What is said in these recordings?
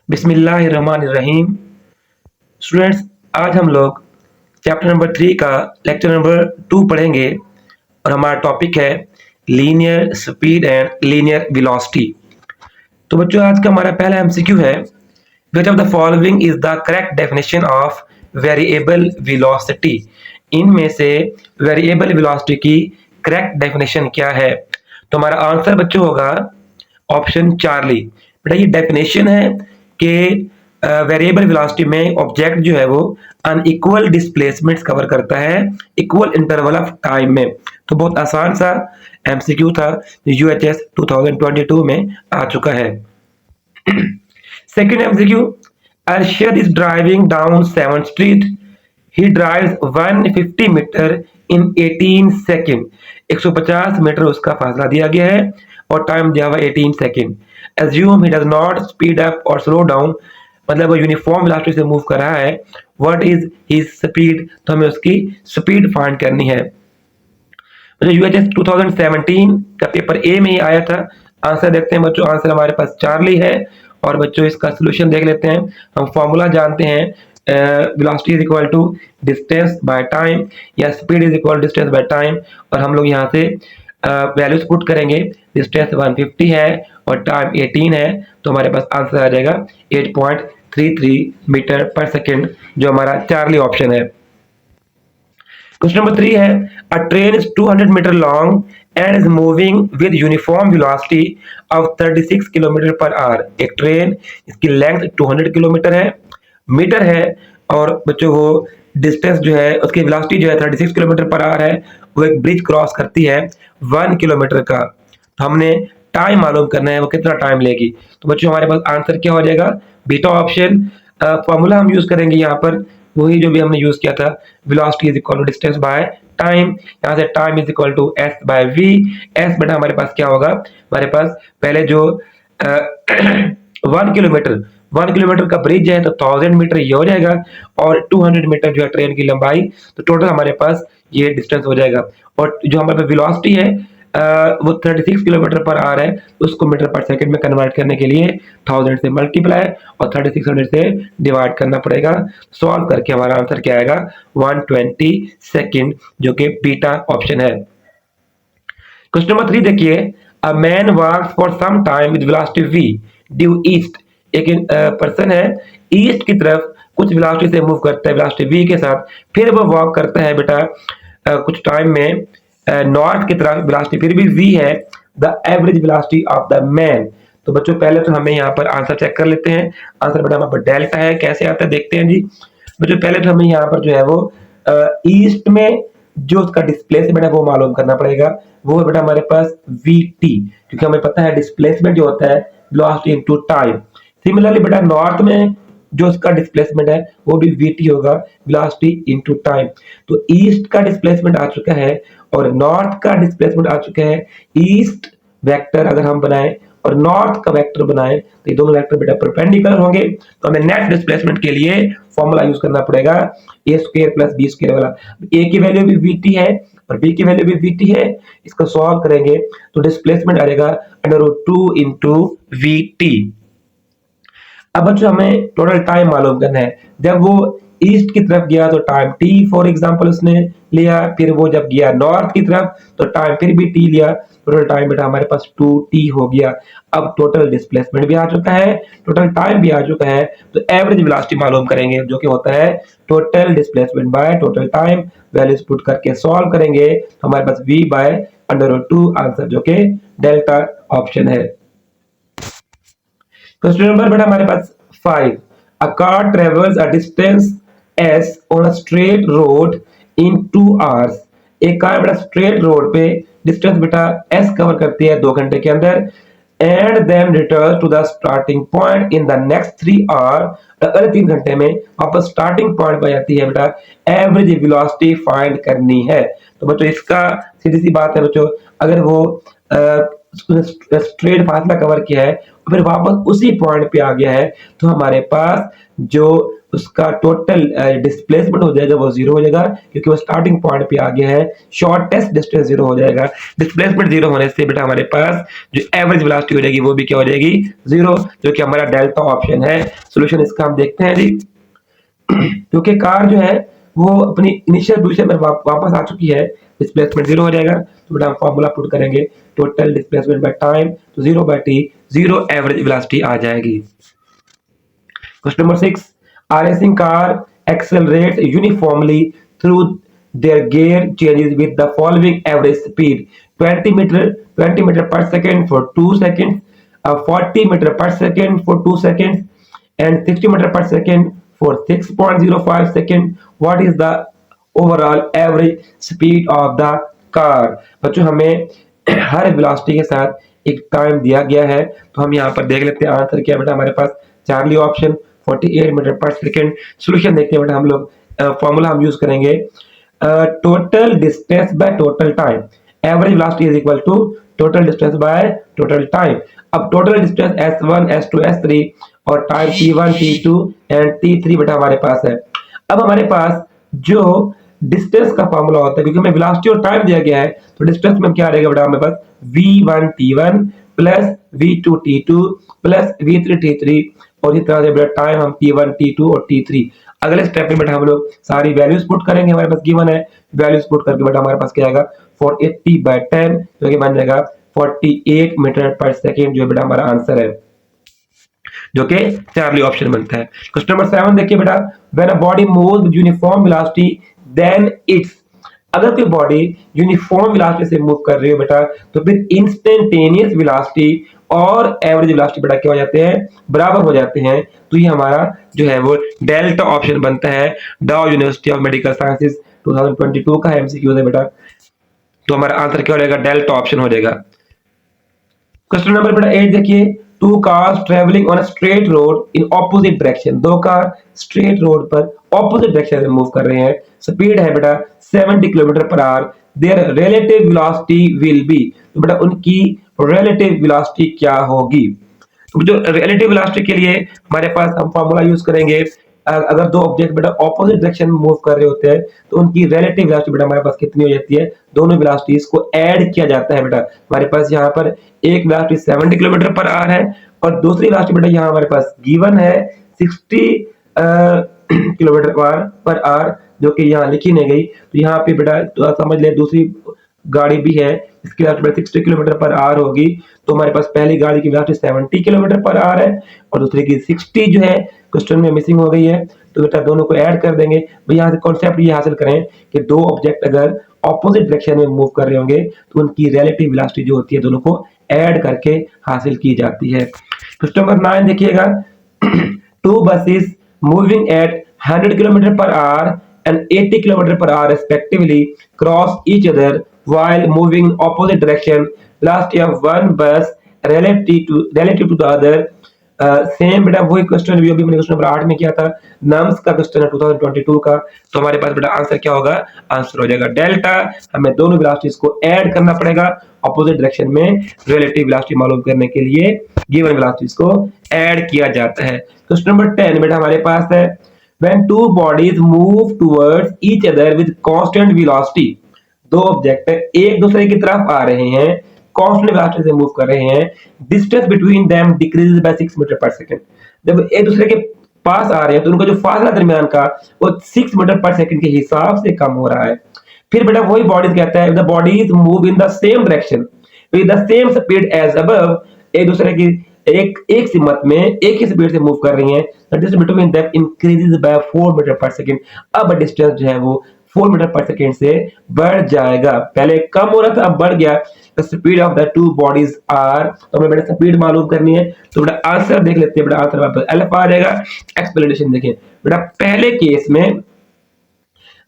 बिस्मिल्लाहिर्रहमानिर्रहीम। स्टूडेंट्स, आज हम लोग चैप्टर नंबर 3 का लेक्चर नंबर 2 पढ़ेंगे और हमारा टॉपिक है linear speed and linear velocity. तो बच्चों, आज का हमारा पहला एमसीक्यू है, which of the following is the correct definition of variable velocity. इनमें से वेरिएबल वेलोसिटी की करेक्ट डेफिनेशन क्या है? तो हमारा आंसर बच्चों होगा ऑप्शन चार्ली। बेटा ये डेफिनेशन है कि वेरिएबल वेलोसिटी में ऑब्जेक्ट जो है वो अनइक्वल डिस्प्लेसमेंट्स कवर करता है इक्वल इंटरवल ऑफ टाइम में। तो बहुत आसान सा एमसीक्यू था जो यूएचएस 2022 में आ चुका है। Second MCQ, Arshad is driving down 7th street, he drives 150 metre in 18 second. 150 metre उसका फासला दिया गया है और टाइम दिया हुआ 18 second. Assume he does not speed up और स्लो डाउन, मतलब वो यूनिफॉर्म वेलोसिटी से मूव कर रहा है। What is his speed? तो हमें उसकी स्पीड फाइंड करनी है। मतलब यूएचएस 2017 का पेपर ए में ही आया था। आंसर देखते हैं बच्चों। आंसर हमारे पास चार्ली है और बच्चों इसका सोल्यूशन देख लेते हैं। हम फॉर्मूला जानते हैं, velocity is equal to distance by time या speed is equal distance by time, और हम लोग यहाँ से वैल्यूज पुट करेंगे। डिस्टेंस 150 है और टाइम 18 है, तो हमारे पास आंसर आ जाएगा 8.33 मीटर पर सेकेंड, जो हमारा चार्ली ऑप्शन है। क्वेश्चन नंबर 3 है, a train is 200 metre long and is moving with uniform velocity of 36 kilometre per hour. एक ट्रेन, इसकी लेंथ 200 किलोमीटर है, मीटर है, और बच्चों वो डिस्टेंस जो है उसकी वेलोसिटी जो है 36 किलोमीटर पर आवर है। वो एक ब्रिज क्रॉस करती है 1 किलोमीटर का। तो हमने टाइम मालूम करना है वो कितना टाइम लेगी। तो बच्चों हमारे पास आंसर क्या हो जाएगा? Beta option. फॉर्मूला हम यूज करेंगे यहाँ पर वही जो भी हमने यूज किया था, velocity is equal to distance by time. यहाँ से time is equal to s by v. S बेटा हमारे पास क्या होगा? हमारे पास पहले जो 1 किलोमीटर का ब्रिज है तो 1000 मीटर ये हो जाएगा, और 200 मीटर जो है ट्रेन की लंबाई, तो टोटल हमारे पास ये डिस्टेंस हो जाएगा। और जो हमारे पास वेलोसिटी है वो 36 किलोमीटर पर आ रहा है, उसको मीटर पर सेकंड में कन्वर्ट करने के लिए 1000 से मल्टीप्लाई और 3600 से डिवाइड करना पड़ेगा। सॉल्व करके हमारा आंसर क्या आएगा? 120 सेकंड, जो कि बीटा ऑप्शन है। क्वेश्चन नंबर 3 देखिए, a man walks for some time with velocity v due east. एक पर्सन है, ईस्ट की तरफ कुछ वेलोसिटी से मूव करता है वेलोसिटी v के साथ, फिर वो वॉक करता है बेटा कुछ टाइम में नॉर्थ की तरफ, वेलोसिटी फिर भी v है। The average velocity of the man. तो बच्चों पहले तो हमें यहाँ पर आंसर चेक कर लेते हैं। आंसर बेटा हमारे पास डेल्टा है, कैसे आता है देखते हैं जी। बच्चों पहले तो हमें यहाँ पर जो है वो ईस्ट में जो उसका डिस्प्लेसमेंट है वो मालूम करना पड़ेगा। वो है बेटा हमारे पास vt, क्योंकि हमें पता है डिस्प्लेसमेंट जो होता है वेलोसिटी इनटू टाइम। सिमिलरली बेटा नॉर्थ में जो उसका डिस्प्लेसमेंट है वो भी vt होगा, वेलोसिटी इनटू टाइम। तो ईस्ट का डिस्प्लेसमेंट आ चुका है और नॉर्थ का डिस्प्लेसमेंट आ चुका है। ईस्ट वेक्टर अगर हम बनाएं और नॉर्थ का वेक्टर बनाएं तो ये दोनों वेक्टर बेटा परपेंडिकुलर होंगे। तो हमें नेट डिस्प्लेसमेंट के लिए फॉर्मूला यूज करना पड़ेगा a square plus b square वाला। a की वैल्यू भी vt है और b की वैल्यू भी vt है। इसको सॉल्व करेंगे तो डिस्प्लेसमेंट आएगा √2 इंटू vt। अब बच्चों हमें टोटल टाइम मालूम करना है। जब वो ईस्ट की तरफ गया तो टाइम t फॉर एग्जांपल उसने लिया, फिर वो जब गया नॉर्थ की तरफ तो टाइम फिर भी t लिया। टोटल टाइम बेटा हमारे पास 2t हो गया। अब टोटल डिस्प्लेसमेंट भी आ चुका है, टोटल टाइम भी आ चुका है, तो एवरेज वेलोसिटी मालूम करेंगे जो कि होता है total displacement bye total time. Values put करके सॉल्व करेंगे तो हमारे पास v बाय √2 आंसर, जो कि डेल्टा ऑप्शन है। क्वेश्चन नंबर बेटा हमारे पास 5, a car travels a distance s on a straight road in 2 hours। एक कार बेटा स्ट्रेट रोड पे डिस्टेंस बेटा s कवर करती है 2 घंटे के अंदर, and then return to the starting point in the next 3 hour. अगले 3 घंटे में वापस स्टार्टिंग पॉइंट पर जाती है बेटा, एवरेज वेलोसिटी फाइंड करनी है। तो बच्चों इसका सीधी सी बात है बच्चों, अगर वो स्ट्रेट फासला कवर किया है फिर वापस उसी पॉइंट पे आ गया है, तो हमारे पास जो उसका टोटल डिस्प्लेसमेंट हो जाएगा वो जीरो हो जाएगा, क्योंकि वो स्टार्टिंग पॉइंट पे आ गया है। शॉर्टेस्ट डिस्टेंस जीरो हो जाएगा। डिस्प्लेसमेंट जीरो होने से बेटा हमारे पास जो एवरेज वेलोसिटी हो जाएगी वो भी क्या हो जाएगी, जीरो, जो कि हमारा डेल्टा ऑप्शन है। सोल्यूशन इसका हम देखते हैं जी। क्योंकि कार जो है वो अपनी इनिशियल पोजीशन में वापस आ चुकी है, डिस्प्लेसमेंट जीरो हो जाएगा। तो बेटा हम फॉर्मूला पुट करेंगे, टोटल डिस्प्लेसमेंट बाय टाइम, तो zero by t, zero average velocity आ जाएगी। Question number 6, a racing car accelerates uniformly through their gear changes with the following average speed: 20 meter per second for 2 seconds, 40 meter per second for 2 seconds, and 60 meter per second for 6.05 seconds. What is the overall average speed of the car? बच्चों हमें हर velocity के साथ एक time दिया गया है, तो हम यहाँ पर देख लेते हैं आंसर क्या है बेटा हमारे पास। Charlie option 48 metre per second. Solution देखते हैं बेटा हम लोग। फॉर्मूला हम यूज करेंगे, total distance by total time, average velocity is equal to total distance by total time. अब total distance s1 s2 s3 और time t1 t2 and t3 बेटा हमारे पास है। अब हमारे पास जो डिस्टेंस का फॉर्मूला होता है, क्योंकि हमें वेलोसिटी और टाइम दिया गया है, तो डिस्टेंस में क्या रहेगा बेटा हमारे पास v1 t1 plus v2 t2 plus v3 t3, और इस तरह से बेटा टाइम हम t1 t2 और t3। अगले स्टेप में बेटा हम लोग सारी वैल्यूज पुट करेंगे, हमारे पास गिवन है, वैल्यूज पुट करके बेटा हमारे पास क्या आएगा 480/10, जो कि बन जाएगा 48 मीटर पर सेकेंड, जो बेटा हमारा आंसर है, जो कि चार्ली ऑप्शन बनता है। क्वेश्चन नंबर 7 देखिए बेटा, when a body moves with uniform velocity then it's, अगर कोई बॉडी यूनिफॉर्म वेलोसिटी से मूव कर रही हो बेटा, तो फिर इंस्टेंटेनियस वेलोसिटी और एवरेज वेलोसिटी बेटा क्या हो जाते हैं, बराबर हो जाते हैं। तो ये हमारा जो है वो डेल्टा ऑप्शन बनता है। डाउ यूनिवर्सिटी ऑफ मेडिकल साइंसेस 2022 का एमसीक्यू है बेटा, तो हमारा आंसर क्या हो जाएगा, डेल्टा ऑप्शन हो जाएगा। क्वेश्चन नंबर बेटा 8 देखिए, two cars travelling on a straight road in opposite direction, दो कार स्ट्रेट रोड पर ऑपोजिट डायरेक्शन में मूव कर रहे हैं, स्पीड है बेटा 70 kilometre per hour, their relative velocity will be, तो बेटा उनकी रिलेटिव वेलोसिटी क्या होगी। तो जो रिलेटिव वेलोसिटी के लिए हमारे पास हम फॉर्मूला यूज करेंगे, अगर दो ऑब्जेक्ट बेटा ऑपोजिट डायरेक्शन में मूव कर रहे होते हैं, तो उनकी रिलेटिव वेलोसिटी बेटा हमारे पास कितनी हो जाती है, दोनों वेलोसिटीज को ऐड किया जाता है बेटा। हमारे पास यहाँ पर एक वेलोसिटी 70 किलोमीटर पर आवर है, और दूसरी वेलोसिटी बेटा यहाँ हमारे पास गिवन है 60 किलोमीटर पर आवर, जो कि यहाँ लिखी नहीं गई। तो यहाँ पे बेटा तो समझ ले दूसरी गाड़ी भी है, इसकी वेलोसिटी 60 किलोमीटर पर आवर होगी, तो हमारे पास पहली गाड़ी की वेलोसिटी 70 किलोमीटर पर आवर है और दूसरी की 60 जो है क्वेश्चन में मिसिंग हो गई है, तो बेटा दोनों को ऐड कर देंगे। भाई यहाँ से कॉन्सेप्ट ये हासिल करें कि दो ऑब्जेक्ट अगर ऑपोजिट डायरेक्शन में मूव कर रहे होंगे, तो उनकी रिलेटिव वेलोसिटी जो होती है दोनों को ऐड करके हासिल की जाती है। क्वेश्चन नंबर 9 देखिएगा, to buses moving at 100 kilometre per our and 80 km per hour respectively cross each other while moving in opposite direction. Velocity of one bus relative to the other. Same बेटा वही question भी मैंने question number 8 में किया था, nums का question है 2022 का। तो हमारे पास बेटा आंसर क्या होगा, आंसर हो जाएगा डेल्टा। हमें दोनों वेलोसिटीज को ऐड करना पड़ेगा ऑपोजिट डायरेक्शन में, रिलेटिव वेलोसिटी मालूम करने के लिए गिवन वेलोसिटीज को ऐड किया जाता है। क्वेश्चन नंबर 10 बेटा हमारे पास है, when two bodies move towards each other with constant velocity, दो ऑब्जेक्ट एक दूसरे की तरफ आ रहे हैं, कांस्टेंट वेलोसिटी से मूव कर रहे हैं, distance between them decreases by 6 metre per second. जब एक दूसरे के पास आ रहे हैं तो उनका जो फासला दरमियान का वो 6 मीटर पर सेकंड के हिसाब से कम हो रहा है। फिर बेटा वही बॉडीज कहता है, the bodies move in the same direction with the same speed as above, एक दूसरे की एक सिमत में एक ही स्पीड से मूव कर रही हैं, the distance between them increases by 4 metre per second. अब डिस्टेंस जो है वो 4 मीटर पर सेकंड से बढ़ जाएगा, पहले कम हो रहा था अब बढ़ गया। The speed of the two bodies are, तो हमें बेटा स्पीड मालूम करनी है, तो बेटा आंसर देख लेते हैं। बेटा आंसर वापस एलएफ आ जाएगा। एक्सप्लेनेशन देखें बेटा, पहले केस में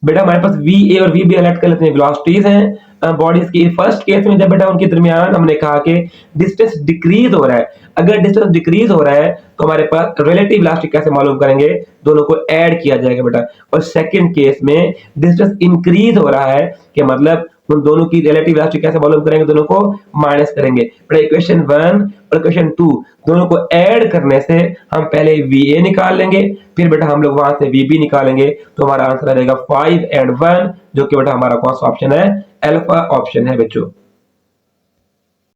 बेटा हमारे पास VA और VB अलर्ट कर लेते हैं, वेलोसिटीज हैं बॉडीज की। फर्स्ट केस में जब बेटा उनके दरमियान हमने कहा कि डिस्टेंस डिक्रीज हो रहा है, अगर डिस्टेंस डिक्रीज हो रहा है तो हमारे पास रिलेटिव वेलोसिटी कैसे मालूम करेंगे, दोनों को ऐड किया जाएगा बेटा। और सेकंड केस में डिस्टेंस इंक्रीज हो रहा है कि मतलब उन दोनों की रिलेटिव वेलोसिटी कैसे मालूम करेंगे, दोनों को माइनस करेंगे। बेटा इक्वेशन 1 और क्वेश्चन 2, दोनों को ऐड करने से हम पहले VA निकाल लेंगे, फिर बेटा हम लोग वहां से VB निकालेंगे, तो हमारा आंसर आ जाएगा 5 and 1, जो कि बेटा हमारा कौन सा ऑप्शन है, अल्फा ऑप्शन है बच्चों।